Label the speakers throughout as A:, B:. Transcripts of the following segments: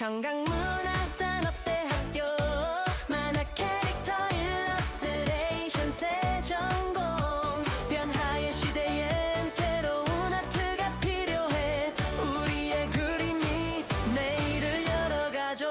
A: 청강문화산업대학교 만화 캐릭터 일러스트레이션 새 전공 변화의 시대엔 새로운 아트가 필요해 우리의 그림이 내일을 열어가죠.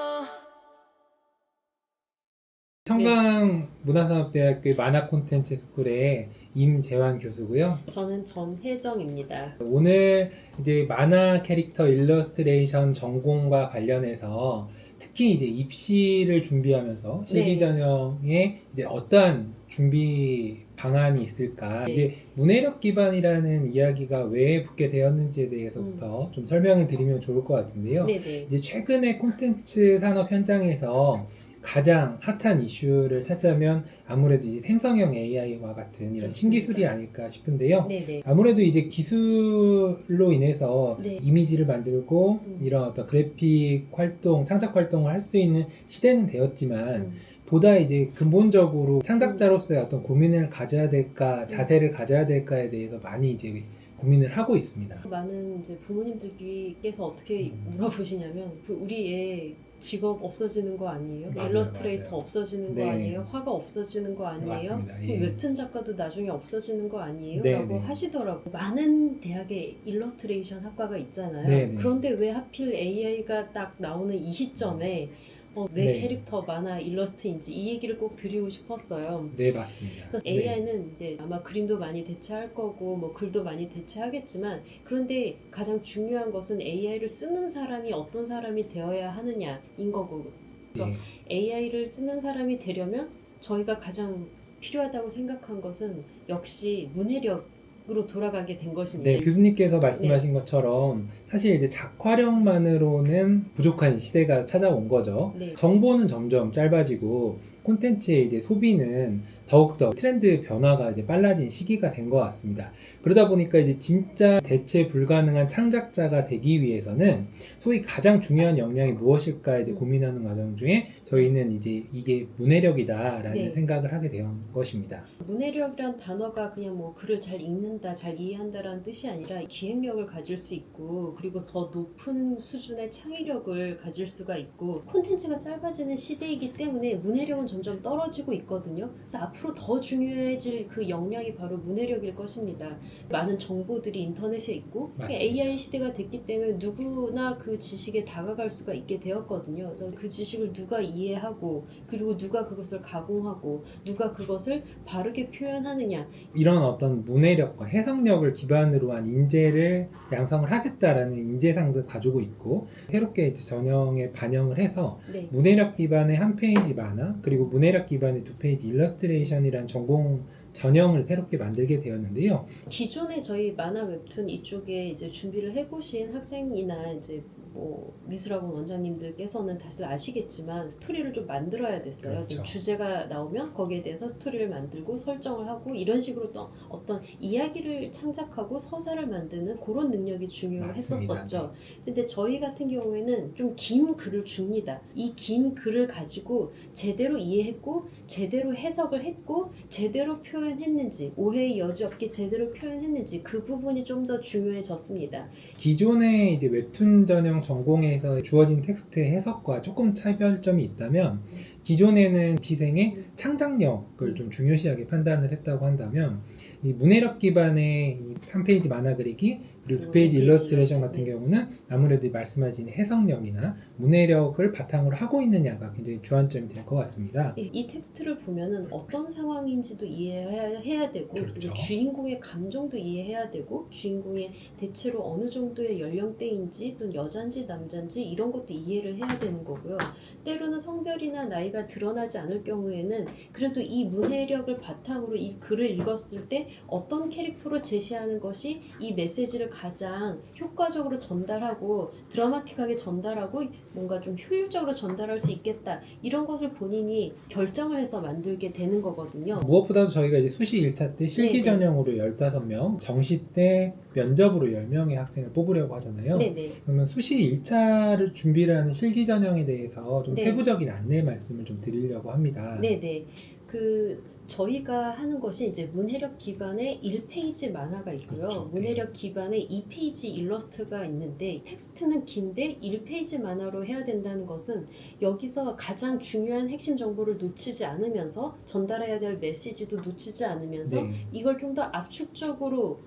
B: 청강문화산업대학교 만화 콘텐츠 스쿨의 임재환 교수고요.
C: 저는 전혜정입니다.
B: 오늘 이제 만화 캐릭터 일러스트레이션 전공과 관련해서 특히 이제 입시를 준비하면서 실기전형에 이제 어떠한 준비 방안이 있을까?
C: 네.
B: 이게 문해력 기반이라는 이야기가 왜 붙게 되었는지에 대해서부터 좀 설명을 드리면 좋을 것 같은데요.
C: 네네.
B: 이제 최근에 콘텐츠 산업 현장에서 가장 핫한 이슈를 찾자면 아무래도 이제 생성형 AI와 같은 이런
C: 그렇습니다.
B: 신기술이 아닐까 싶은데요.
C: 네네.
B: 아무래도 이제 기술로 인해서
C: 네.
B: 이미지를 만들고 이런 어떤 그래픽 활동, 창작 활동을 할 수 있는 시대는 되었지만 보다 이제 근본적으로 창작자로서의 어떤 고민을 가져야 될까, 자세를 가져야 될까에 대해서 많이 이제 고민을 하고 있습니다.
C: 많은 이제 부모님들께서 어떻게 물어보시냐면 우리 애 직업 없어지는 거 아니에요?
B: 맞아요,
C: 일러스트레이터
B: 맞아요.
C: 없어지는
B: 네.
C: 거 아니에요? 화가 없어지는 거 아니에요?
B: 맞습니다.
C: 그럼
B: 예.
C: 웹툰 작가도 나중에 없어지는 거 아니에요?
B: 네,
C: 라고
B: 네.
C: 하시더라고요. 많은 대학에 일러스트레이션 학과가 있잖아요.
B: 네, 네.
C: 그런데 왜 하필 AI가 딱 나오는 이 시점에 왜
B: 네.
C: 캐릭터 만화 일러스트인지 이 얘기를 꼭 드리고 싶었어요.
B: 네, 맞습니다.
C: 그래서
B: 네.
C: AI는 이제 아마 그림도 많이 대체할 거고 뭐 글도 많이 대체하겠지만 그런데 가장 중요한 것은 AI를 쓰는 사람이 어떤 사람이 되어야 하느냐인 거고 그래서
B: 네.
C: AI를 쓰는 사람이 되려면 저희가 가장 필요하다고 생각한 것은 역시 문해력으로 돌아가게 된 것입니다.
B: 네, 교수님께서 말씀하신 것처럼 사실 이제 작화력만으로는 부족한 시대가 찾아온 거죠.
C: 네.
B: 정보는 점점 짧아지고 콘텐츠의 이제 소비는 더욱더 트렌드 변화가 이제 빨라진 시기가 된 것 같습니다. 그러다 보니까 이제 진짜 대체 불가능한 창작자가 되기 위해서는 소위 가장 중요한 역량이 무엇일까 이제 고민하는 과정 중에 저희는 이제 이게 문해력이다라는
C: 네.
B: 생각을 하게 된 것입니다.
C: 문해력이란 단어가 그냥 뭐 글을 잘 읽는다, 잘 이해한다라는 뜻이 아니라 기획력을 가질 수 있고 그리고 더 높은 수준의 창의력을 가질 수가 있고 콘텐츠가 짧아지는 시대이기 때문에 문해력은 점점 떨어지고 있거든요. 그래서 앞으로 더 중요해질 그 역량이 바로 문해력일 것입니다. 많은 정보들이 인터넷에 있고
B: 맞습니다.
C: AI 시대가 됐기 때문에 누구나 그 지식에 다가갈 수가 있게 되었거든요. 그래서 그 지식을 누가 이해하고 그리고 누가 그것을 가공하고 누가 그것을 바르게 표현하느냐
B: 이런 어떤 문해력과 해석력을 기반으로 한 인재를 양성을 하겠다라는 인재상도 가지고 있고 새롭게 이제 전형에 반영을 해서
C: 네.
B: 문해력 기반의 한 페이지 만화 그리고 문해력 기반의 두 페이지 일러스트레이션이라는 전공 전형을 새롭게 만들게 되었는데요.
C: 기존에 저희 만화 웹툰 이쪽에 이제 준비를 해보신 학생이나 이제 뭐 미술학원 원장님들께서는 다들 아시겠지만 스토리를 좀 만들어야 됐어요.
B: 그렇죠.
C: 좀 주제가 나오면 거기에 대해서 스토리를 만들고 설정을 하고 이런 식으로 또 어떤 이야기를 창작하고 서사를 만드는 그런 능력이 중요했었었죠.
B: 맞습니다.
C: 근데 저희 같은 경우에는 좀 긴 글을 줍니다. 이 긴 글을 가지고 제대로 이해했고 제대로 해석을 했고 제대로 표현했는지 오해의 여지 없게 제대로 표현했는지 그 부분이 좀 더 중요해졌습니다.
B: 기존의 이제 웹툰 전형 전공에서 주어진 텍스트의 해석과 조금 차별점이 있다면 기존에는 비생의 창작력을 좀 중요시하게 판단을 했다고 한다면 이 문해력 기반의 이 한 페이지 만화 그리기 그리고 두 페이지 일러스트레이션 같은 경우는 아무래도 말씀하신 해석력이나 문해력을 바탕으로 하고 있느냐가 굉장히 주안점이 될 것 같습니다.
C: 이 텍스트를 보면은 어떤 상황인지도 이해해야 되고
B: 그렇죠.
C: 그리고 주인공의 감정도 이해해야 되고 주인공의 대체로 어느 정도의 연령대인지 또는 여잔지 남잔지 이런 것도 이해를 해야 되는 거고요. 때로는 성별이나 나이가 드러나지 않을 경우에는 그래도 이 문해력을 바탕으로 이 글을 읽었을 때 어떤 캐릭터로 제시하는 것이 이 메시지를 가장 효과적으로 전달하고 드라마틱하게 전달하고 뭔가 좀 효율적으로 전달할 수 있겠다 이런 것을 본인이 결정을 해서 만들게 되는 거거든요.
B: 무엇보다도 저희가 이제 수시 1차 때 실기 전형으로 15명, 정시 때 면접으로 10명의 학생을 뽑으려고 하잖아요.
C: 네네.
B: 그러면 수시 1차를 준비를 하는 실기 전형에 대해서 좀
C: 네.
B: 세부적인 안내 말씀을 좀 드리려고 합니다.
C: 네네. 저희가 하는 것이 이제 문해력 기반의 1페이지 만화가 있고요.
B: 그렇죠.
C: 문해력 기반의 2페이지 일러스트가 있는데 텍스트는 긴데 1페이지 만화로 해야 된다는 것은 여기서 가장 중요한 핵심 정보를 놓치지 않으면서 전달해야 될 메시지도 놓치지 않으면서
B: 네.
C: 이걸 좀 더 압축적으로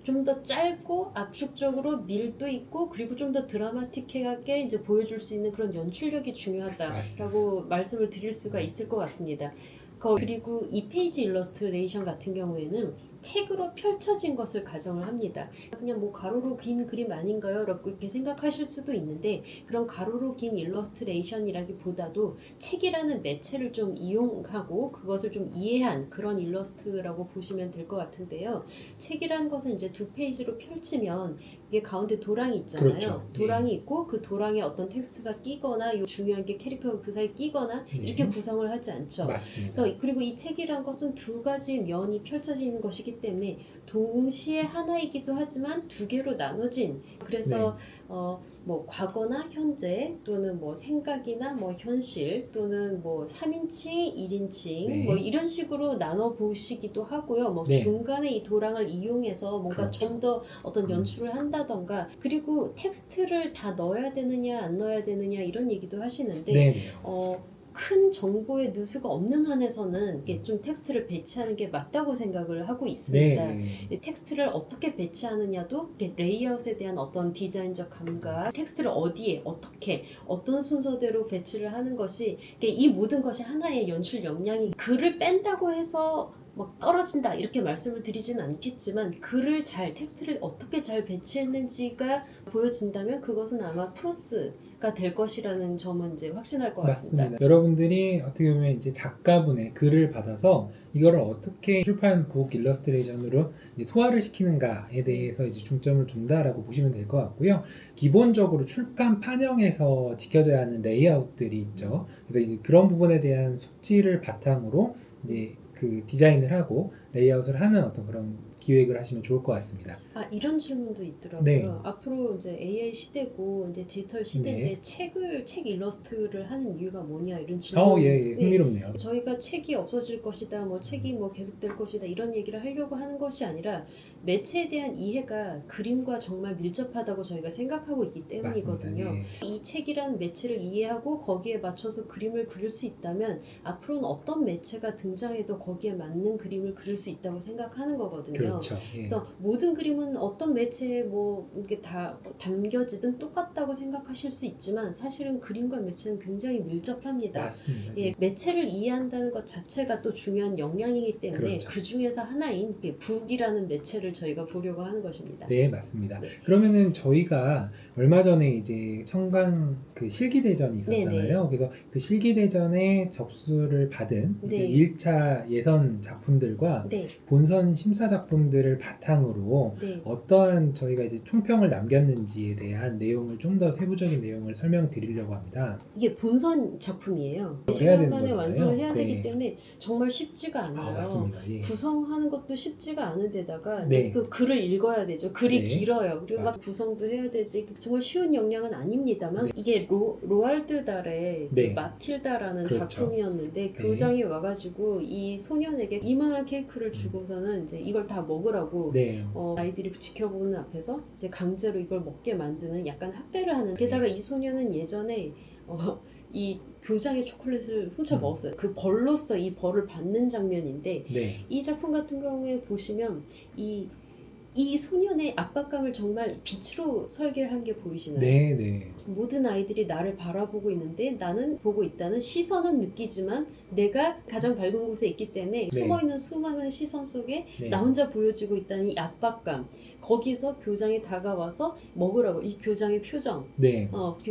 C: 좀 더 짧고 압축적으로 밀도 있고 그리고 좀 더 드라마틱하게 이제 보여줄 수 있는 그런 연출력이 중요하다라고 말씀을 드릴 수가 있을 것 같습니다. 그리고 2페이지 일러스트레이션 같은 경우에는 책으로 펼쳐진 것을 가정을 합니다. 그냥 뭐 가로로 긴 그림 아닌가요? 라고 이렇게 생각하실 수도 있는데 그런 가로로 긴 일러스트레이션이라기보다도 책이라는 매체를 좀 이용하고 그것을 좀 이해한 그런 일러스트라고 보시면 될 것 같은데요. 책이라는 것은 이제 2페이지로 펼치면 이게 가운데 도랑이 있잖아요.
B: 그렇죠.
C: 도랑이 있고 그 도랑에 어떤 텍스트가 끼거나 중요한 게 캐릭터가 그 사이에 끼거나
B: 네.
C: 이렇게 구성을 하지 않죠.
B: 맞습니다.
C: 그리고 이 책이란 것은 두 가지 면이 펼쳐지는 것이기 때문에 동시에 하나이기도 하지만 두 개로 나눠진 그래서 뭐 과거나 현재 또는 뭐 생각이나 뭐 현실 또는 뭐 3인칭, 1인칭
B: 네.
C: 뭐 이런 식으로 나눠 보시기도 하고요. 뭐
B: 네.
C: 중간에 이 도랑을 이용해서 뭔가
B: 그렇죠.
C: 좀 더 어떤 연출을 한다던가 그리고 텍스트를 다 넣어야 되느냐 안 넣어야 되느냐 이런 얘기도 하시는데
B: 네. 네.
C: 큰 정보의 누수가 없는 한에서는 이게 좀 텍스트를 배치하는 게 맞다고 생각을 하고 있습니다.
B: 네.
C: 이 텍스트를 어떻게 배치하느냐도 레이아웃에 대한 어떤 디자인적 감각, 텍스트를 어디에 어떻게 어떤 순서대로 배치를 하는 것이 이 모든 것이 하나의 연출 역량이 글을 뺀다고 해서 막 떨어진다 이렇게 말씀을 드리지는 않겠지만 글을 텍스트를 어떻게 잘 배치했는지가 보여진다면 그것은 아마 플러스가 될 것이라는 점은 이제 확신할 것 같습니다.
B: 맞습니다. 여러분들이 어떻게 보면 이제 작가분의 글을 받아서 이거를 어떻게 출판북 일러스트레이션으로 이제 소화를 시키는가에 대해서 이제 중점을 둔다라고 보시면 될 것 같고요. 기본적으로 출판 판형에서 지켜져야 하는 레이아웃들이 있죠. 그래서 이제 그런 부분에 대한 숙지를 바탕으로 이제 그 디자인을 하고 레이아웃을 하는 어떤 그런 기획을 하시면 좋을 것 같습니다.
C: 이런 질문도 있더라고요.
B: 네.
C: 앞으로 이제 AI 시대고 이제 디지털 시대인데
B: 네.
C: 책 일러스트를 하는 이유가 뭐냐 이런 질문.
B: 예, 흥미롭네요.
C: 저희가 책이 없어질 것이다, 뭐 책이 뭐 계속될 것이다 이런 얘기를 하려고 하는 것이 아니라 매체에 대한 이해가 그림과 정말 밀접하다고 저희가 생각하고 있기 때문이거든요.
B: 맞습니다. 예.
C: 이 책이라는 매체를 이해하고 거기에 맞춰서 그림을 그릴 수 있다면 앞으로는 어떤 매체가 등장해도 거기에 맞는 그림을 그릴 수 있다고 생각하는 거거든요.
B: 그렇죠. 예.
C: 그래서 모든 그림은 어떤 매체에 뭐 이게 다 담겨지든 똑같다고 생각하실 수 있지만 사실은 그림과 매체는 굉장히 밀접합니다.
B: 맞습니다.
C: 예, 매체를 이해한다는 것 자체가 또 중요한 역량이기 때문에
B: 그렇죠.
C: 그 중에서 하나인 북이라는 매체를 저희가 보려고 하는 것입니다.
B: 네, 맞습니다.
C: 네.
B: 그러면은 저희가 얼마 전에 이제 청강 그 실기대전이 있었잖아요. 그래서 그 실기대전에 접수를 받은 이제
C: 네.
B: 1차 예선 작품들과
C: 네,
B: 본선 심사 작품들을 바탕으로
C: 네.
B: 어떠한 저희가 이제 총평을 남겼는지에 대한 내용을 좀 더 세부적인 내용을 설명드리려고 합니다.
C: 이게 본선 작품이에요.
B: 해야
C: 시간
B: 되는
C: 만에
B: 거잖아요.
C: 완성을 해야
B: 네.
C: 되기 때문에 정말 쉽지가 않아요.
B: 맞습니다. 예.
C: 구성하는 것도 쉽지가 않은 데다가
B: 네.
C: 이제 그 글을 읽어야 되죠. 글이
B: 네.
C: 길어요. 그리고 막
B: 맞아요.
C: 구성도 해야 되지. 정말 쉬운 역량은 아닙니다만
B: 네.
C: 이게 로알드 달의
B: 네.
C: 마틸다라는
B: 그렇죠.
C: 작품이었는데 교장이 와가지고 이 소년에게 이만한 케이크를 주고서는 이제 이걸 다 먹으라고
B: 네.
C: 아이들이 지켜보는 앞에서 이제 강제로 이걸 먹게 만드는 약간 학대를 하는. 게다가 이 소년은 예전에 이 교장의 초콜릿을 훔쳐 먹었어요. 그 벌로서 이 벌을 받는 장면인데
B: 네.
C: 이 작품 같은 경우에 보시면 이 소년의 압박감을 정말 빛으로 설계한 게 보이시나요?
B: 네, 네.
C: 모든 아이들이 나를 바라보고 있는데 나는 보고 있다는 시선은 느끼지만 내가 가장 밝은 곳에 있기 때문에
B: 네.
C: 숨어있는 수많은 시선 속에
B: 네.
C: 나 혼자 보여지고 있다는 이 압박감. 거기서 교장이 다가와서 먹으라고 이 교장의 표정,
B: 네.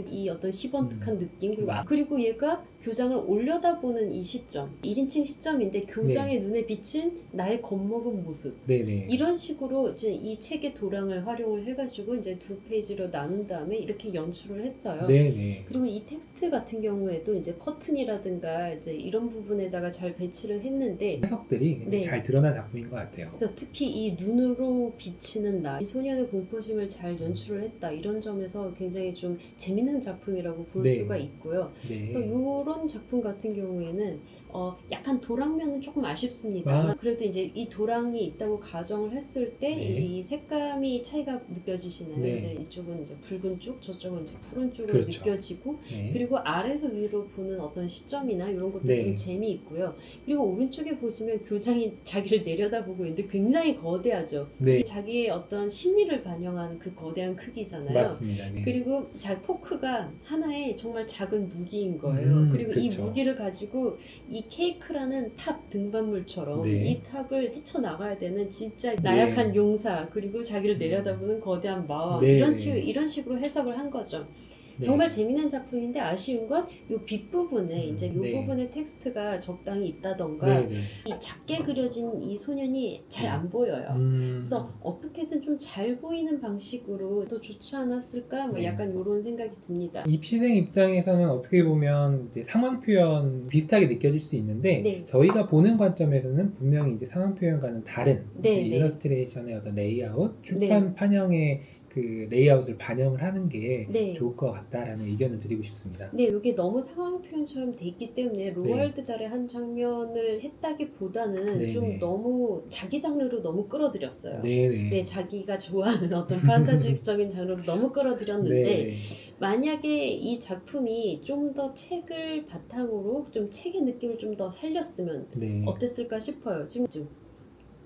C: 이 어떤 희번뜩한 느낌 그리고 얘가 교장을 올려다보는 이 시점 1인칭 시점인데 교장의 눈에 비친 나의 겁먹은 모습
B: 네, 네.
C: 이런 식으로 이제 이 책의 도량을 활용을 해가지고 이제 2페이지로 나눈 다음에 이렇게 연출을 했어요.
B: 네, 네.
C: 그리고 이 텍스트 같은 경우에도 이제 커튼이라든가 이제 이런 부분에다가 잘 배치를 했는데
B: 해석들이
C: 네.
B: 잘 드러난 작품인 것 같아요.
C: 그래서 특히 이 눈으로 비치는 없는 나, 이 소년의 공포심을 잘 연출을 했다. 이런 점에서 굉장히 좀 재밌는 작품이라고 볼
B: 네.
C: 수가 있고요.
B: 네.
C: 이런 작품 같은 경우에는 약간 도랑면은 조금 아쉽습니다만 그래도 이제 이 도랑이 있다고 가정을 했을 때
B: 네.
C: 이 색감이 차이가 느껴지시나요?
B: 네.
C: 이제 이쪽은 이제 붉은 쪽, 저쪽은 이제 푸른 쪽으로
B: 그렇죠.
C: 느껴지고
B: 네.
C: 그리고 아래에서 위로 보는 어떤 시점이나 이런 것도
B: 네.
C: 좀 재미있고요. 그리고 오른쪽에 보시면 교장이 자기를 내려다보고 있는데 굉장히 거대하죠.
B: 네.
C: 자기의 어떤 심리를 반영한 그 거대한 크기잖아요.
B: 맞습니다. 네.
C: 그리고 포크가 하나의 정말 작은 무기인 거예요. 그리고 이
B: 그쵸.
C: 무기를 가지고 이 케이크라는 탑 등반물처럼
B: 네.
C: 이 탑을 헤쳐나가야 되는 진짜 나약한 용사 그리고 자기를 내려다보는 거대한 마왕
B: 네.
C: 이런 식으로 해석을 한 거죠.
B: 네.
C: 정말 재밌는 작품인데 아쉬운 건 이 빗부분에 이제 이
B: 네.
C: 부분에 텍스트가 적당히 있다던가
B: 네. 네.
C: 이 작게 그려진 이 소년이 잘 안 보여요. 그래서 어떻게든 좀 잘 보이는 방식으로 또 좋지 않았을까? 뭐
B: 네.
C: 약간 이런 생각이 듭니다.
B: 입시생 입장에서는 어떻게 보면 이제 상황 표현 비슷하게 느껴질 수 있는데
C: 네.
B: 저희가 보는 관점에서는 분명히 이제 상황 표현과는 다른
C: 네,
B: 이제
C: 네.
B: 일러스트레이션의 어떤 레이아웃, 출판 판형의 그 레이아웃을 반영을 하는 게
C: 네.
B: 좋을 것 같다라는 의견을 드리고 싶습니다.
C: 네, 이게 너무 상황 표현처럼 돼 있기 때문에 로알드 달의 한 장면을 했다기보다는
B: 네,
C: 좀
B: 네.
C: 너무 자기 장르로 너무 끌어들였어요.
B: 네네.
C: 네, 자기가 좋아하는 어떤 판타지적인 장르로 너무 끌어들였는데
B: 네.
C: 만약에 이 작품이 좀 더 책을 바탕으로 좀 책의 느낌을 좀 더 살렸으면
B: 네.
C: 어땠을까 싶어요. 지금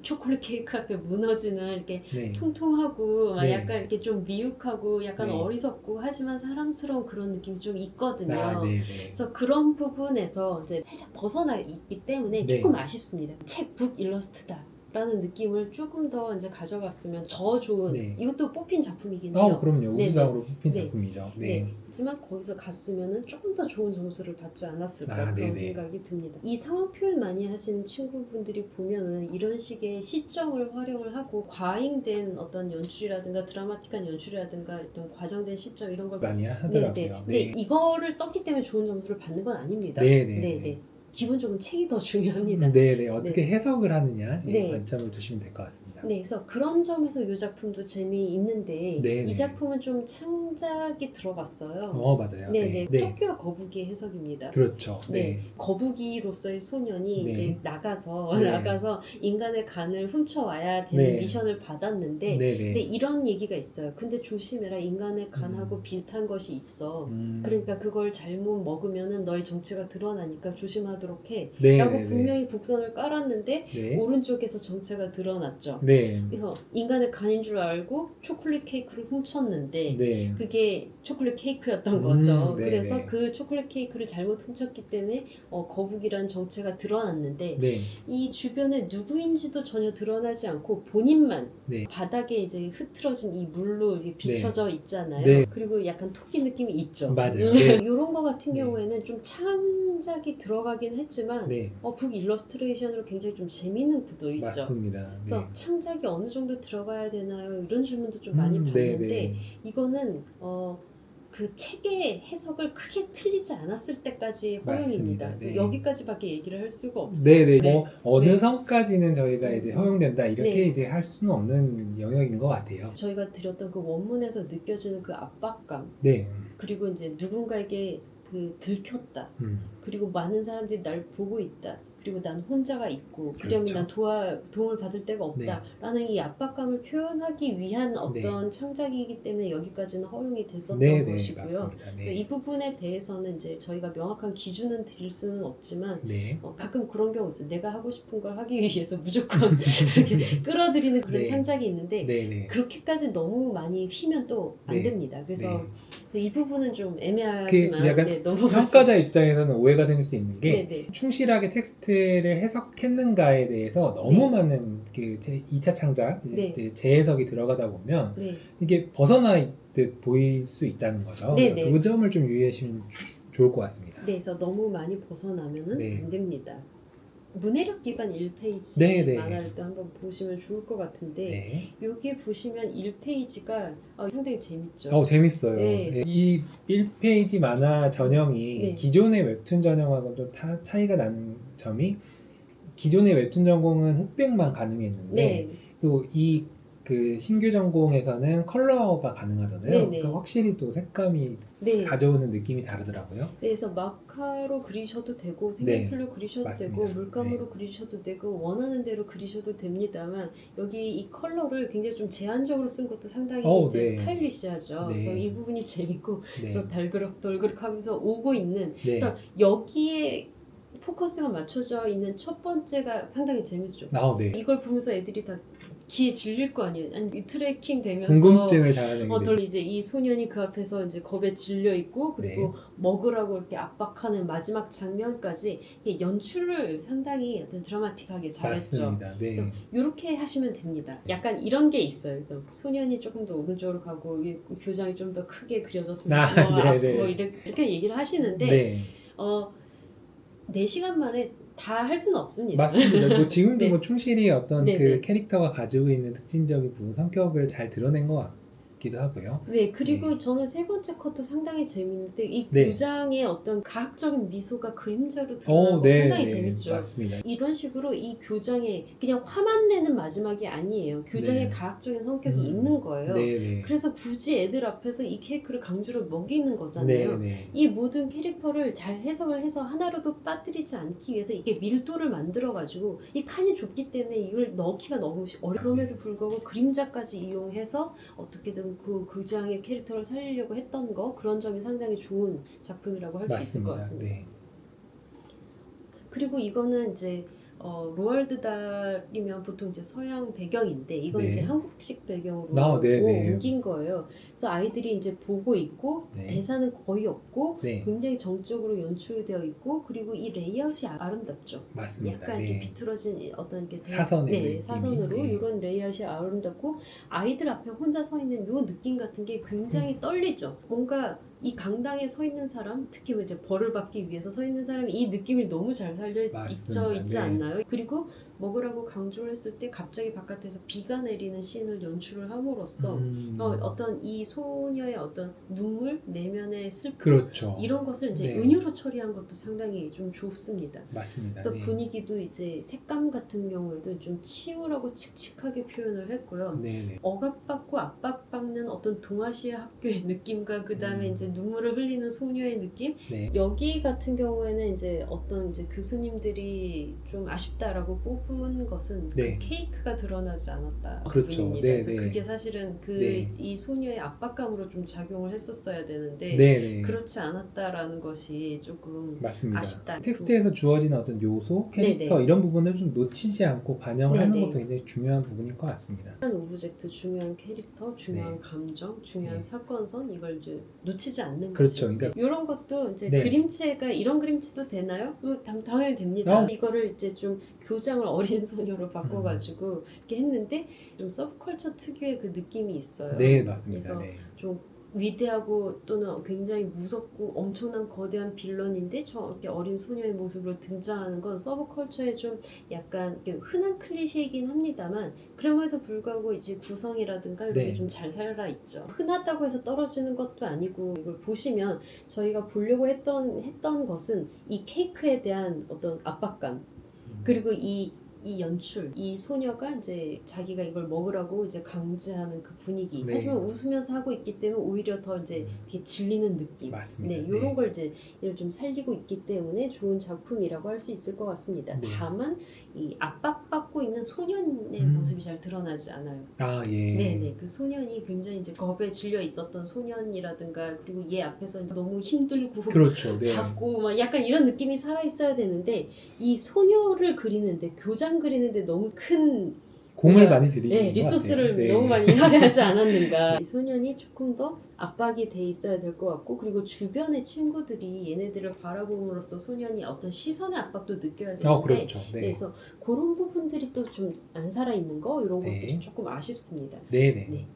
C: 초콜릿 케이크 앞에 무너지는 이렇게
B: 네.
C: 통통하고 막
B: 네.
C: 약간 이렇게 좀 미혹하고 약간
B: 네.
C: 어리석고 하지만 사랑스러운 그런 느낌이 좀 있거든요.
B: 네네.
C: 그래서 그런 부분에서 이제 살짝 벗어나 있기 때문에
B: 네.
C: 조금 아쉽습니다. 책 북 일러스트다. 라는 느낌을 조금 더 이제 가져갔으면 더 좋은
B: 네.
C: 이것도 뽑힌 작품이긴 해요.
B: 그럼요.
C: 네,
B: 우수상으로 뽑힌
C: 네.
B: 작품이죠.
C: 네.
B: 네.
C: 하지만 거기서 갔으면은 조금 더 좋은 점수를 받지 않았을까 그런
B: 네네.
C: 생각이 듭니다. 이 상황 표현 많이 하시는 친구분들이 보면은 이런 식의 시점을 활용을 하고 과잉된 어떤 연출이라든가 드라마틱한 연출이라든가 어떤 과장된 시점 이런 걸
B: 많이 하더라고요.
C: 네.
B: 네.
C: 근데 이거를 썼기 때문에 좋은 점수를 받는 건 아닙니다.
B: 네네.
C: 기본적으로 책이 더 중요합니다.
B: 네네. 어떻게 해석을 하느냐
C: 네.
B: 관점을 두시면 될 것 같습니다.
C: 네, 그래서 그런 점에서 이 작품도 재미있는데
B: 네네.
C: 이 작품은 좀 창작이 들어갔어요.
B: 맞아요.
C: 네네.
B: 네.
C: 토끼와 거북이의 해석입니다.
B: 그렇죠.
C: 네.
B: 네.
C: 거북이로서의 소년이
B: 네.
C: 이제 나가서
B: 네.
C: 인간의 간을 훔쳐와야 되는
B: 네.
C: 미션을 받았는데
B: 네네.
C: 근데 이런 얘기가 있어요. 근데 조심해라. 인간의 간하고 비슷한 것이 있어. 그러니까 그걸 잘못 먹으면은 너의 정체가 드러나니까 조심하도록 해.
B: 네.
C: 라고
B: 네네.
C: 분명히 복선을 깔았는데
B: 네.
C: 오른쪽에서 정체가 드러났죠.
B: 네.
C: 그래서 인간의 간인 줄 알고 초콜릿 케이크를 훔쳤는데
B: 네.
C: 그게 초콜릿 케이크였던 거죠.
B: 네네.
C: 그래서 그 초콜릿 케이크를 잘못 훔쳤기 때문에 거북이라는 정체가 드러났는데
B: 네.
C: 이 주변에 누구인지도 전혀 드러나지 않고 본인만
B: 네.
C: 바닥에 이제 흐트러진 이 물로 이렇게 비춰져 있잖아요.
B: 네.
C: 그리고 약간 토끼 느낌이 있죠.
B: 맞아요. 네.
C: 이런 거 같은
B: 네.
C: 경우에는 좀 창작이 들어가긴 했지만
B: 네.
C: 북 일러스트레이션으로 굉장히 좀 재밌는 구도 있죠.
B: 맞습니다.
C: 그래서
B: 네.
C: 창작이 어느 정도 들어가야 되나요? 이런 질문도 좀 많이
B: 네,
C: 받는데
B: 네.
C: 이거는 그 책의 해석을 크게 틀리지 않았을 때까지 허용입니다.
B: 맞습니다.
C: 그래서
B: 네.
C: 여기까지밖에 얘기를 할 수가 없어요.
B: 네네.
C: 네.
B: 뭐 어느
C: 네.
B: 선까지는 저희가 이제 허용된다 이렇게
C: 네.
B: 이제 할 수는 없는 영역인 것 같아요.
C: 저희가 드렸던 그 원문에서 느껴지는 그 압박감
B: 네.
C: 그리고 이제 누군가에게 그 들켰다. 그리고 많은 사람들이 날 보고 있다. 그리고 난 혼자가 있고 그러면
B: 그렇죠.
C: 난 도움을 받을 데가 없다 라는 이 압박감을 표현하기 위한 어떤 창작이기 때문에 여기까지는 허용이 됐었던
B: 네,
C: 것이고요.
B: 맞습니다. 네.
C: 이 부분에 대해서는 이제 저희가 명확한 기준은 드릴 수는 없지만
B: 네.
C: 가끔 그런 경우 있어요. 내가 하고 싶은 걸 하기 위해서 무조건 이렇게 끌어들이는 그런
B: 네.
C: 창작이 있는데
B: 네네.
C: 그렇게까지 너무 많이 휘면 또 안
B: 네.
C: 됩니다. 그래서
B: 네.
C: 이 부분은 좀 애매하지만
B: 약간
C: 너무
B: 평가자 입장에서는 오해가 생길 수 있는 게
C: 네네.
B: 충실하게 텍스트를 해석했는가에 대해서 너무
C: 네.
B: 많은 그 2차 창작,
C: 네.
B: 이제 재해석이 들어가다 보면
C: 네.
B: 이게 벗어나 있듯 보일 수 있다는 거죠.
C: 네,
B: 그래서
C: 네.
B: 그 점을 좀 유의하시면 좋을 것 같습니다.
C: 네, 그래서 너무 많이 벗어나면은
B: 네.
C: 안 됩니다. 문해력 기반 1페이지
B: 네, 네.
C: 만화를 또 한번 보시면 좋을 것 같은데
B: 네.
C: 여기 보시면 1페이지가 상당히 재밌죠.
B: 재밌어요.
C: 네.
B: 네. 이 1페이지 만화 전형이
C: 네.
B: 기존의 웹툰 전형하고는 좀 차이가 나는 점이 기존의 웹툰 전공은 흑백만 가능했는데
C: 네,
B: 또 이 그 신규 전공에서는 컬러가 가능하잖아요.
C: 네네.
B: 그러니까 확실히 또 색감이
C: 네.
B: 가져오는 느낌이 다르더라고요.
C: 그래서 마카로 그리셔도 되고 색연필로 그리셔도
B: 맞습니다.
C: 되고 물감으로 그리셔도 되고 원하는 대로 그리셔도 됩니다만 여기 이 컬러를 굉장히 좀 제한적으로 쓴 것도 상당히 이제
B: 네.
C: 스타일리시하죠.
B: 네.
C: 그래서 이 부분이 재밌고
B: 네.
C: 저 달그럭 하면서 오고 있는
B: 네.
C: 그래서 여기에 포커스가 맞춰져 있는 첫 번째가 상당히 재밌죠.
B: 네.
C: 이걸 보면서 애들이 다 기에 질릴 거 아니에요. 아니, 이 트래킹 되면서
B: 궁금증을 자아내게 되죠.
C: 어떨 이제 이 소년이 그 앞에서 이제 겁에 질려 있고 그리고 먹으라고 이렇게 압박하는 마지막 장면까지 이게 연출을 상당히 어떤 드라마틱하게 잘했죠.
B: 맞습니다. 네.
C: 그래서 이렇게 하시면 됩니다. 약간 이런 게 있어요. 그래서 소년이 조금 더 오른쪽으로 가고 이 교장이 좀 더 크게 그려졌으면
B: 네네.
C: 뭐 이렇게 얘기를 하시는데
B: 네.
C: 4시간 만에 다 할 수는 없습니다.
B: 맞습니다. 뭐 지금도
C: 네.
B: 뭐 충실히 어떤
C: 네,
B: 그
C: 네.
B: 캐릭터가 가지고 있는 특징적인 부분, 성격을 잘 드러낸 것 같기도 하고요.
C: 네, 그리고
B: 네.
C: 저는 세 번째 컷도 상당히 재밌는데 이
B: 네.
C: 교장의 어떤 가학적인 미소가 그림자로 드러나는 거 상당히 재밌죠.
B: 맞습니다.
C: 이런 식으로 이 교장의 그냥 화만 내는 마지막이 아니에요. 교장의
B: 네.
C: 가학적인 성격이 있는 거예요.
B: 네.
C: 그래서 굳이 애들 앞에서 이 케이크를 강제로 먹이는 거잖아요.
B: 네.
C: 이 모든 캐릭터를 잘 해석을 해서 하나로도 빠뜨리지 않기 위해서 이게 밀도를 만들어가지고 이 칸이 좁기 때문에 이걸 넣기가 너무 그럼에도 불구하고 그림자까지 이용해서 어떻게든 그 교장의 캐릭터를 살리려고 했던 거 그런 점이 상당히 좋은 작품이라고 할 수 있을 것 같습니다.
B: 네.
C: 그리고 이거는 이제 로알드 달이면 보통 이제 서양 배경인데 이건
B: 네.
C: 이제 한국식 배경으로
B: 네.
C: 옮긴 거예요. 그래서 아이들이 이제 보고 있고
B: 네.
C: 대사는 거의 없고
B: 네.
C: 굉장히 정적으로 연출되어 있고 그리고 이 레이아웃이 아름답죠.
B: 맞습니다.
C: 약간 이렇게 비틀어진 어떤 이렇게
B: 사선의 느낌이.
C: 사선으로
B: 네.
C: 이런 레이아웃이 아름답고 아이들 앞에 혼자 서 있는 요 느낌 같은 게 굉장히 떨리죠. 뭔가 이 강당에 서 있는 사람, 특히 이제 벌을 받기 위해서 서 있는 사람이 이 느낌을 너무 잘 살려
B: 맞습니다.
C: 있지
B: 네.
C: 않나요? 그리고 먹으라고 강조를 했을 때 갑자기 바깥에서 비가 내리는 씬을 연출을 함으로써 어떤 이 소녀의 어떤 눈물, 내면의 슬픔
B: 그렇죠.
C: 이런 것을 이제
B: 네.
C: 은유로 처리한 것도 상당히 좀 좋습니다.
B: 맞습니다.
C: 그래서
B: 네.
C: 분위기도 이제 색감 같은 경우에도 좀 치울하고 칙칙하게 표현을 했고요.
B: 네.
C: 억압받고 압박받는 어떤 동아시아 학교의 느낌과 그 다음에 이제 눈물을 흘리는 소녀의 느낌.
B: 네.
C: 여기 같은 경우에는 이제 어떤 이제 교수님들이 좀 아쉽다라고 뽑은 것은
B: 네.
C: 그 케이크가 드러나지 않았다.
B: 그렇죠.
C: 부분입니다.
B: 네,
C: 그래서
B: 네.
C: 그게 사실은 그
B: 네.
C: 이 소녀의 압박감으로 좀 작용을 했었어야 되는데
B: 네.
C: 그렇지 않았다라는 것이 조금
B: 맞습니다.
C: 아쉽다.
B: 텍스트에서 주어지는 어떤 요소, 캐릭터
C: 네네.
B: 이런 부분을 좀 놓치지 않고 반영을 하는
C: 네네.
B: 것도 굉장히 중요한 부분일 것 같습니다.
C: 중요한 오브젝트, 중요한 캐릭터, 중요한
B: 네.
C: 감정, 중요한
B: 네.
C: 사건선 이걸 이제 놓치지 않는
B: 그렇죠.
C: 거죠.
B: 그러니까
C: 이런 것도 이제
B: 네.
C: 그림체가 이런 그림체도 되나요? 당연히 됩니다.
B: 어.
C: 이거를 이제 좀 교장을 어린 소녀로 바꿔가지고 이렇게 했는데 좀 서브컬처 특유의 그 느낌이 있어요.
B: 네, 맞습니다.
C: 그래서
B: 네.
C: 좀 위대하고 또는 굉장히 무섭고 엄청난 거대한 빌런인데 저렇게 어린 소녀의 모습으로 등장하는 건 서브컬처의 좀 약간 흔한 클리셰이긴 합니다만 그럼에도 불구하고 이제 구성이라든가 이런
B: 네.
C: 게 좀 잘 살아 있죠. 흔하다고 해서 떨어지는 것도 아니고 이걸 보시면 저희가 보려고 했던 것은 이 케이크에 대한 어떤 압박감 그리고 이 연출, 이 소녀가 이제 자기가 이걸 먹으라고 이제 강제하는 그 분위기.
B: 네.
C: 하지만 웃으면서 하고 있기 때문에 오히려 더 이제 되게 질리는 느낌.
B: 맞습니다.
C: 네,
B: 네.
C: 이런 걸 이제 좀 살리고 있기 때문에 좋은 작품이라고 할 수 있을 것 같습니다.
B: 네.
C: 다만 이 압박받고 있는 소년의 모습이 잘 드러나지 않아요.
B: 아, 예.
C: 네네, 그 소년이 굉장히 이제 겁에 질려 있었던 소년이라든가 그리고 얘 앞에서 이제 너무 힘들고
B: 그렇죠. 네.
C: 작고 막 약간 이런 느낌이 살아 있어야 되는데 이 소녀를 그리는데 교장 그리는데 너무 큰
B: 공을
C: 뭔가,
B: 많이 들이는 것
C: 리소스를
B: 같아요. 네.
C: 너무 많이 할애하지 않았는가. 이 소년이 조금 더 압박이 돼 있어야 될 것 같고 그리고 주변의 친구들이 얘네들을 바라봄으로써 소년이 어떤 시선의 압박도 느껴야 되는데
B: 그렇죠. 네.
C: 그래서 그런 부분들이 또 좀 안 살아있는 거 이런
B: 네.
C: 것들이 조금 아쉽습니다.
B: 네네.
C: 네.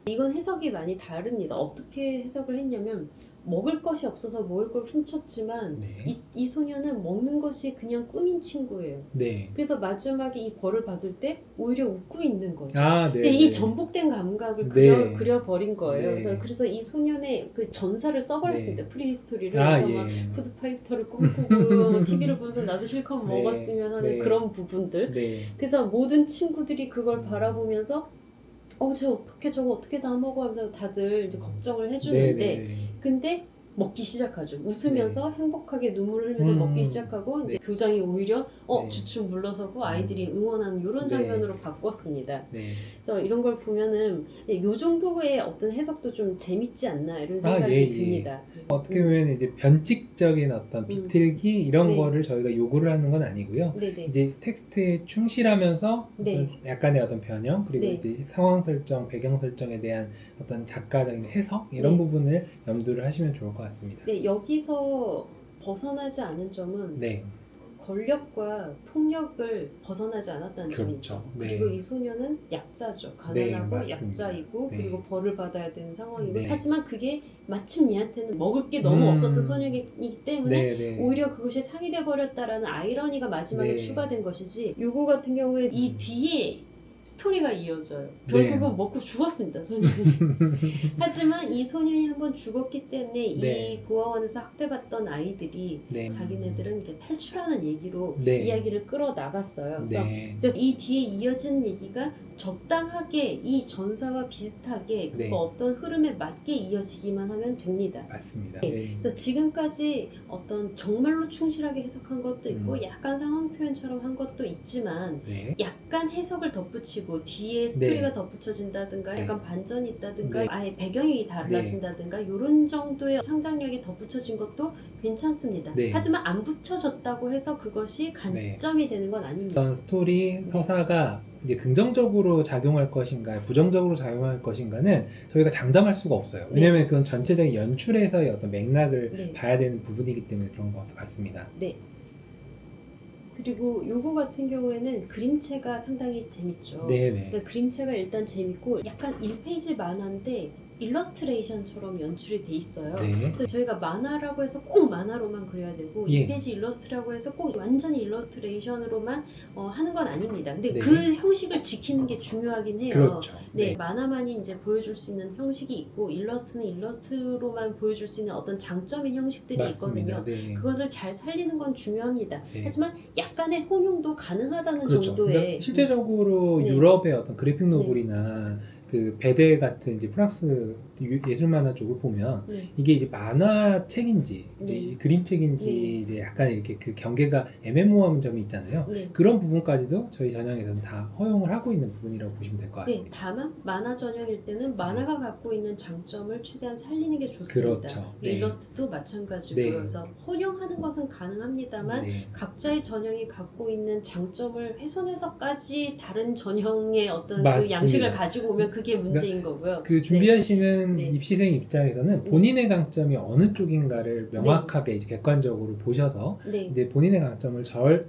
C: 이건 해석이 많이 다릅니다. 어떻게 해석을 했냐면 먹을 것이 없어서 먹을 걸 훔쳤지만
B: 네.
C: 이 소녀는 먹는 것이 그냥 꿈인 친구예요.
B: 네.
C: 그래서 마지막에 이 벌을 받을 때 오히려 웃고 있는 거죠.
B: 아, 네.
C: 근데 이 전복된 감각을
B: 네.
C: 그려버린 거예요.
B: 네.
C: 그래서 이 소년의 그 전사를 써버렸습니다.
B: 네.
C: 프리히스토리를.
B: 아,
C: 그래서 막
B: 예.
C: 푸드파이터를 꿈꾸고 TV를 보면서 나도 실컷
B: 네.
C: 먹었으면 하는
B: 네.
C: 그런 부분들.
B: 네.
C: 그래서 모든 친구들이 그걸 바라보면서 저거 어떻게 다 먹어 하면서 다들 이제 걱정을 해주는데
B: 네.
C: 근데 먹기 시작하죠. 웃으면서 행복하게 눈물을 흘리면서 먹기 시작하고 이제
B: 네.
C: 교장이 오히려
B: 네.
C: 주춤 물러서고 아이들이 응원하는 이런
B: 네.
C: 장면으로 바꿨습니다.
B: 네.
C: 그래서 이런 걸 보면은 요 정도의 어떤 해석도 좀 재밌지 않나 이런 생각이
B: 예, 예.
C: 듭니다.
B: 어떻게 보면 이제 변칙적인 어떤 비틀기 이런
C: 네.
B: 거를 저희가 요구를 하는 건 아니고요.
C: 네네.
B: 이제 텍스트에 충실하면서
C: 네.
B: 어떤 약간의 어떤 변형 그리고
C: 네.
B: 이제 상황 설정, 배경 설정에 대한 어떤 작가적인 해석 이런
C: 네.
B: 부분을 염두를 하시면 좋을 것 같습니다.
C: 네, 여기서 벗어나지 않은 점은
B: 네,
C: 권력과 폭력을 벗어나지 않았다는
B: 그렇죠.
C: 점이죠.
B: 네.
C: 그리고 이 소녀는 약자죠.
B: 네,
C: 가난하고
B: 맞습니다.
C: 약자이고
B: 네.
C: 그리고 벌을 받아야 되는 상황이고
B: 네.
C: 하지만 그게 마침 얘한테는 먹을 게 너무 없었던 소녀이기 때문에
B: 네.
C: 오히려 그것이 상이돼 버렸다라는 아이러니가 마지막에
B: 네.
C: 추가된 것이지 요거 같은 경우에 이 뒤에 스토리가 이어져요.
B: 네.
C: 결국은 먹고 죽었습니다, 소년이. 하지만 이 소년이 한번 죽었기 때문에
B: 네.
C: 이 고아원에서 학대받던 아이들이
B: 네.
C: 자기네들은 이렇게 탈출하는 얘기로
B: 네.
C: 이야기를 끌어나갔어요.
B: 네.
C: 그래서 이 뒤에 이어지는 얘기가 적당하게 이 전사와 비슷하게
B: 네.
C: 그 어떤 흐름에 맞게 이어지기만 하면 됩니다.
B: 맞습니다.
C: 네.
B: 네.
C: 그래서 지금까지 어떤 정말로 충실하게 해석한 것도 있고
B: 음.
C: 약간 상황 표현처럼 한 것도 있지만
B: 네.
C: 약간 해석을 덧붙이고 뒤에 스토리가 덧붙여진다든가
B: 네.
C: 약간 반전이 있다든가
B: 네.
C: 아예 배경이 달라진다든가 이런 정도의 창작력이 덧붙여진 것도 괜찮습니다.
B: 네.
C: 하지만 안 붙여졌다고 해서 그것이 간점이 되는 건 아닙니다.
B: 어떤 스토리 서사가 이제 긍정적으로 작용할 것인가 부정적으로 작용할 것인가는 저희가 장담할 수가 없어요. 왜냐하면 그건 전체적인 연출에서의 어떤 맥락을
C: 네.
B: 봐야 되는 부분이기 때문에 그런 것 같습니다.
C: 네. 그리고 요거 같은 경우에는 그림체가 상당히 재밌죠.
B: 네네.
C: 그러니까 그림체가 일단 재밌고 약간 1페이지 만화인데 일러스트레이션처럼 연출이 돼 있어요.
B: 네.
C: 그래서 저희가 만화라고 해서 꼭 만화로만 그려야 되고
B: 예.
C: 2페이지 일러스트라고 해서 꼭 완전히 일러스트레이션으로만 하는 건 아닙니다. 근데
B: 네.
C: 그 형식을 지키는 게 중요하긴 해요.
B: 그렇죠.
C: 네, 만화만이 이제 보여줄 수 있는 형식이 있고 일러스트는 일러스트로만 보여줄 수 있는 어떤 장점인 형식들이
B: 맞습니다.
C: 있거든요.
B: 네.
C: 그것을 잘 살리는 건 중요합니다.
B: 네.
C: 하지만 약간의 혼용도 가능하다는
B: 그렇죠.
C: 정도의
B: 그러니까 실제적으로
C: 네.
B: 유럽의 어떤 그래픽 노블이나 그 베데 같은 이제 프랑스 예술 만화 쪽을 보면
C: 네.
B: 이게 이제 만화책인지 이제
C: 네.
B: 그림책인지
C: 네.
B: 이제 약간 이렇게 그 경계가 애매모호한 점이 있잖아요.
C: 네.
B: 그런 부분까지도 저희 전형에서는 다 허용을 하고 있는 부분이라고 보시면 될 것
C: 네,
B: 같습니다.
C: 다만 만화 전형일 때는 만화가 갖고 있는 장점을 최대한 살리는 게 좋습니다.
B: 그렇죠. 네.
C: 일러스트도 마찬가지고요.
B: 네.
C: 그래서 혼용하는 것은 가능합니다만
B: 네.
C: 각자의 전형이 갖고 있는 장점을 훼손해서까지 다른 전형의 어떤 그
B: 맞습니다.
C: 양식을 가지고 오면 그게 문제인 거고요.
B: 그 준비하시는
C: 네.
B: 입시생 입장에서는 본인의 강점이 어느 쪽인가를 명확하게 이제 객관적으로 보셔서
C: 네.
B: 이제 본인의 강점을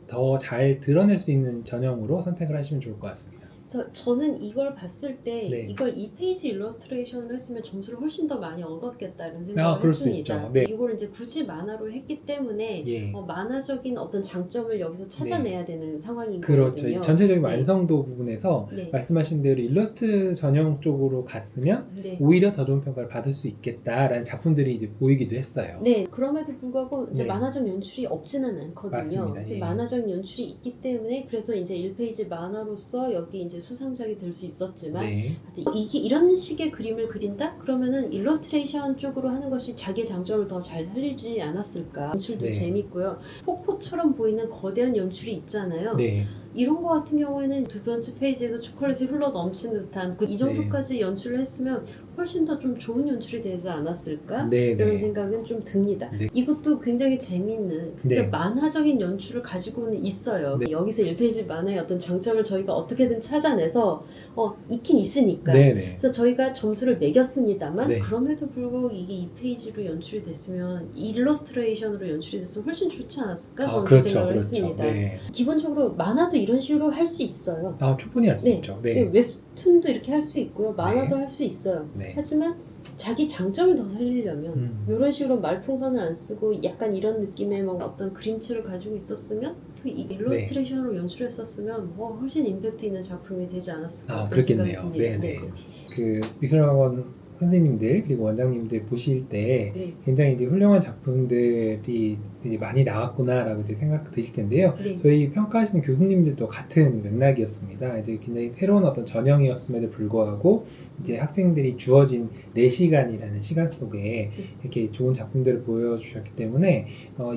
B: 더 잘 드러낼 수 있는 전형으로 선택을 하시면 좋을 것 같습니다.
C: 그래서 저는 이걸 봤을 때
B: 네.
C: 이걸 2페이지 일러스트레이션을 했으면 점수를 훨씬 더 많이 얻었겠다 이런 생각을
B: 그럴 수
C: 했습니다.
B: 있죠. 네.
C: 이걸 이제 굳이 만화로 했기 때문에
B: 예.
C: 만화적인 어떤 장점을 여기서 찾아내야 되는 상황인
B: 그렇죠.
C: 거거든요.
B: 이제 전체적인
C: 네.
B: 완성도 부분에서
C: 네.
B: 말씀하신 대로 일러스트 전형 쪽으로 갔으면
C: 네.
B: 오히려 더 좋은 평가를 받을 수 있겠다라는 작품들이 이제 보이기도 했어요.
C: 네, 그럼에도 불구하고 이제
B: 네.
C: 만화적 연출이 없지는 않거든요.
B: 맞습니다.
C: 근데
B: 예.
C: 만화적 연출이 있기 때문에 그래서 이제 1페이지 만화로서 여기 이제 수상작이 될 수 있었지만
B: 네.
C: 이게 이런 식의 그림을 그린다? 그러면은 일러스트레이션 쪽으로 하는 것이 자기의 장점을 더 잘 살리지 않았을까? 연출도
B: 네.
C: 재밌고요. 폭포처럼 보이는 거대한 연출이 있잖아요.
B: 네.
C: 이런 거 같은 경우에는 두 번째 페이지에서 초콜릿이 흘러 넘치는 듯한 이 정도까지 연출을 했으면 훨씬 더 좀 좋은 연출이 되지 않았을까?
B: 네.
C: 이런
B: 네.
C: 생각은 좀 듭니다.
B: 네.
C: 이것도 굉장히 재미있는
B: 네.
C: 그러니까 만화적인 연출을 가지고는 있어요.
B: 네.
C: 여기서 1페이지 만화의 어떤 장점을 저희가 어떻게든 찾아내서 있긴 있으니까.
B: 네. 네.
C: 그래서 저희가 점수를 매겼습니다만
B: 네.
C: 그럼에도 불구하고 이게 2페이지로 연출이 됐으면 일러스트레이션으로 연출이 됐으면 훨씬 좋지 않았을까? 저는 그
B: 그렇죠.
C: 생각을
B: 그렇죠.
C: 했습니다.
B: 네.
C: 기본적으로 만화도 이런 식으로 할 수 있어요.
B: 충분히 할 수
C: 네.
B: 있죠. 네.
C: 웹툰도 이렇게 할 수 있고요. 만화도 할 수 있어요.
B: 네.
C: 하지만 자기 장점을 더 살리려면 이런 식으로 말풍선을 안 쓰고 약간 이런 느낌의 뭐 어떤 그림체를 가지고 있었으면 이 일러스트레이션으로 연출했었으면 훨씬 임팩트 있는 작품이 되지 않았을까 그런
B: 그렇겠네요.
C: 생각이 듭니다.
B: 네네. 그 미술학원 선생님들 그리고 원장님들 보실 때
C: 네.
B: 굉장히 이제 훌륭한 작품들이 되게 많이 나왔구나라고 이제 생각 드실 텐데요.
C: 네.
B: 저희 평가하시는 교수님들도 같은 맥락이었습니다. 이제 굉장히 새로운 어떤 전형이었음에도 불구하고 이제 학생들이 주어진 4시간이라는 시간 속에 이렇게 좋은 작품들을 보여주셨기 때문에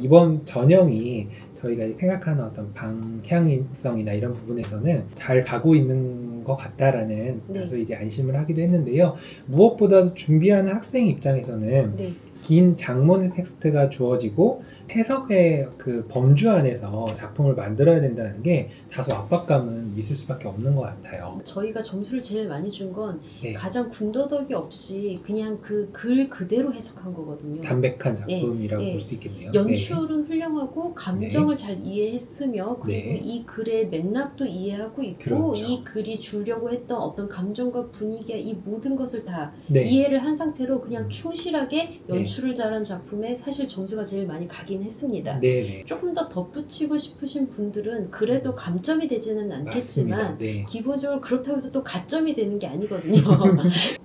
B: 이번 전형이 저희가 생각하는 어떤 방향성이나 이런 부분에서는 잘 가고 있는 것 같다라는
C: 네.
B: 다소 이제 안심을 하기도 했는데요. 무엇보다도 준비하는 학생 입장에서는
C: 네.
B: 긴 장문의 텍스트가 주어지고 해석의 그 범주 안에서 작품을 만들어야 된다는 게 다소 압박감은 있을 수밖에 없는 것 같아요.
C: 저희가 점수를 제일 많이 준 건
B: 네.
C: 가장 군더더기 없이 그냥 그 글 그대로 해석한 거거든요.
B: 담백한 작품이라고
C: 네.
B: 볼 수 있겠네요.
C: 연출은 훌륭하고 감정을 잘 이해했으며 그리고
B: 네.
C: 이 글의 맥락도 이해하고 있고
B: 그렇죠.
C: 이 글이 주려고 했던 어떤 감정과 분위기야 이 모든 것을 다
B: 네.
C: 이해를 한 상태로 그냥 충실하게 연출을 잘한 작품에 사실 점수가 제일 많이 가긴 했습니다.
B: 네.
C: 조금 더 덧붙이고 싶으신 분들은 그래도 감점이 되지는 않겠지만
B: 맞습니다. 네.
C: 기본적으로 그렇다고 해서 또 가점이 되는 게 아니거든요.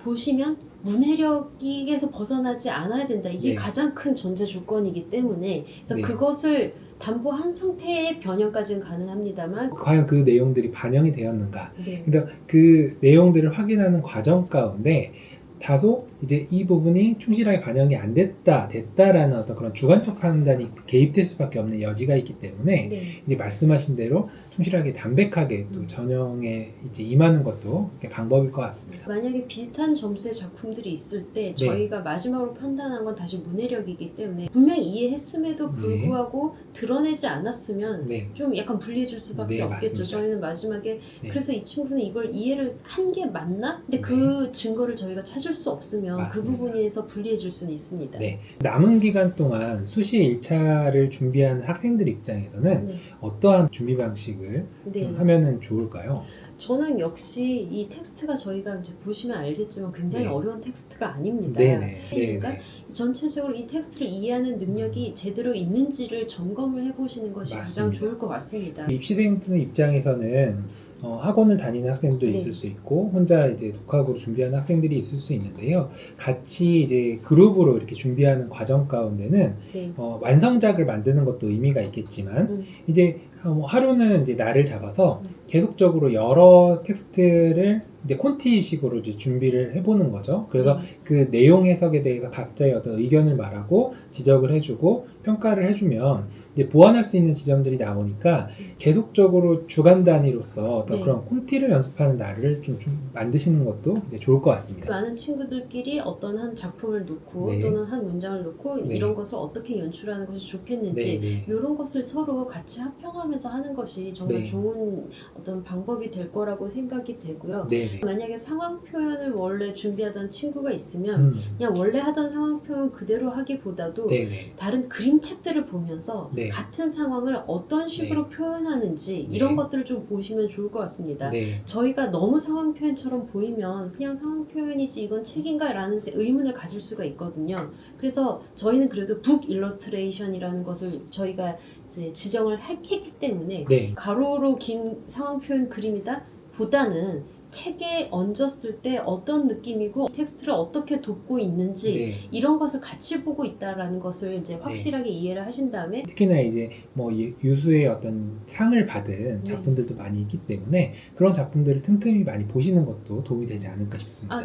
C: 보시면 문해력에서 벗어나지 않아야 된다. 이게
B: 네.
C: 가장 큰 전제 조건이기 때문에 그래서
B: 네.
C: 그것을 담보한 상태의 변형까지는 가능합니다만
B: 과연 그 내용들이 반영이 되었는가?
C: 네.
B: 그러니까 그 내용들을 확인하는 과정 가운데 다소 이제 이 부분이 충실하게 반영이 안 됐다라는 어떤 그런 주관적 판단이 개입될 수밖에 없는 여지가 있기 때문에
C: 네.
B: 이제 말씀하신 대로 충실하게 담백하게 또 전형에 이제 임하는 것도 방법일 것 같습니다.
C: 만약에 비슷한 점수의 작품들이 있을 때
B: 네.
C: 저희가 마지막으로 판단한 건 다시 문해력이기 때문에 분명히 이해했음에도 불구하고 드러내지 않았으면
B: 네,
C: 좀 약간 불리해질 수밖에
B: 네,
C: 없겠죠.
B: 맞습니다.
C: 저희는 마지막에
B: 네.
C: 그래서 이 친구는 이걸 이해를 한 게 맞나? 근데 그 증거를 저희가 찾을 수 없으면
B: 맞습니다.
C: 그 부분에서 불리해질 수는 있습니다.
B: 네. 남은 기간 동안 수시 1차를 준비하는 학생들 입장에서는
C: 네.
B: 어떠한 준비 방식을
C: 네.
B: 좀 하면은 좋을까요?
C: 저는 역시 이 텍스트가 저희가 이제 보시면 알겠지만 굉장히
B: 네.
C: 어려운 텍스트가 아닙니다.
B: 네네.
C: 그러니까
B: 네네.
C: 전체적으로 이 텍스트를 이해하는 능력이 제대로 있는지를 점검을 해보시는 것이 가장
B: 맞습니다.
C: 좋을 것 같습니다.
B: 입시생 입장에서는 학원을 다니는 학생도
C: 네.
B: 있을 수 있고 혼자 이제 독학으로 준비하는 학생들이 있을 수 있는데요. 같이 이제 그룹으로 이렇게 준비하는 과정 가운데는
C: 네.
B: 완성작을 만드는 것도 의미가 있겠지만
C: 음.
B: 이제 하루는 이제 날을 잡아서 계속적으로 여러 텍스트를 이제 콘티식으로 이제 준비를 해보는 거죠. 그래서 그 내용 해석에 대해서 각자의 어떤 의견을 말하고 지적을 해주고 평가를 해주면 이제 보완할 수 있는 지점들이 나오니까 계속적으로 주간 단위로서 어떤
C: 네.
B: 그런 콘티를 연습하는 날을 좀 만드시는 것도 이제 좋을 것 같습니다.
C: 많은 친구들끼리 어떤 한 작품을 놓고
B: 네.
C: 또는 한 문장을 놓고
B: 네.
C: 이런 것을 어떻게 연출하는 것이 좋겠는지
B: 네.
C: 이런 것을 서로 같이 합평하면서 하는 것이 정말
B: 네.
C: 좋은 어떤 방법이 될 거라고 생각이 되고요.
B: 네.
C: 만약에 상황 표현을 원래 준비하던 친구가 있으면 그냥 원래 하던 상황 표현 그대로 하기보다도
B: 네.
C: 다른 그림책들을 보면서
B: 네.
C: 같은 상황을 어떤 식으로 표현하는지
B: 네.
C: 이런 것들을 좀 보시면 좋을 것 같습니다.
B: 네.
C: 저희가 너무 상황 표현처럼 보이면 그냥 상황 표현이지 이건 책인가 라는 의문을 가질 수가 있거든요. 그래서 저희는 그래도 북 일러스트레이션이라는 것을 저희가 이제 지정을 했기 때문에
B: 네.
C: 가로로 긴 상황 표현 그림이다 보다는 책에 얹었을 때 어떤 느낌이고 텍스트를 어떻게 돕고 있는지
B: 네.
C: 이런 것을 같이 보고 있다라는 것을 이제 확실하게 이해를 하신 다음에
B: 특히나 이제 뭐 유수의 어떤 상을 받은 작품들도 많이 있기 때문에 그런 작품들을 틈틈이 많이 보시는 것도 도움이 되지 않을까 싶습니다.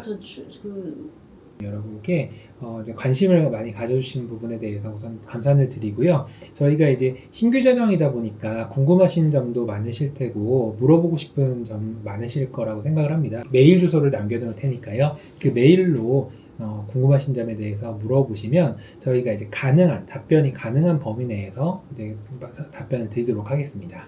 B: 여러분께 이제 관심을 많이 가져주시는 부분에 대해서 우선 감사를 드리고요. 저희가 이제 신규 전형이다 보니까 궁금하신 점도 많으실 테고 물어보고 싶은 점 많으실 거라고 생각을 합니다. 메일 주소를 남겨둘 테니까요. 그 메일로 궁금하신 점에 대해서 물어보시면 저희가 이제 답변이 가능한 범위 내에서 이제 답변을 드리도록 하겠습니다.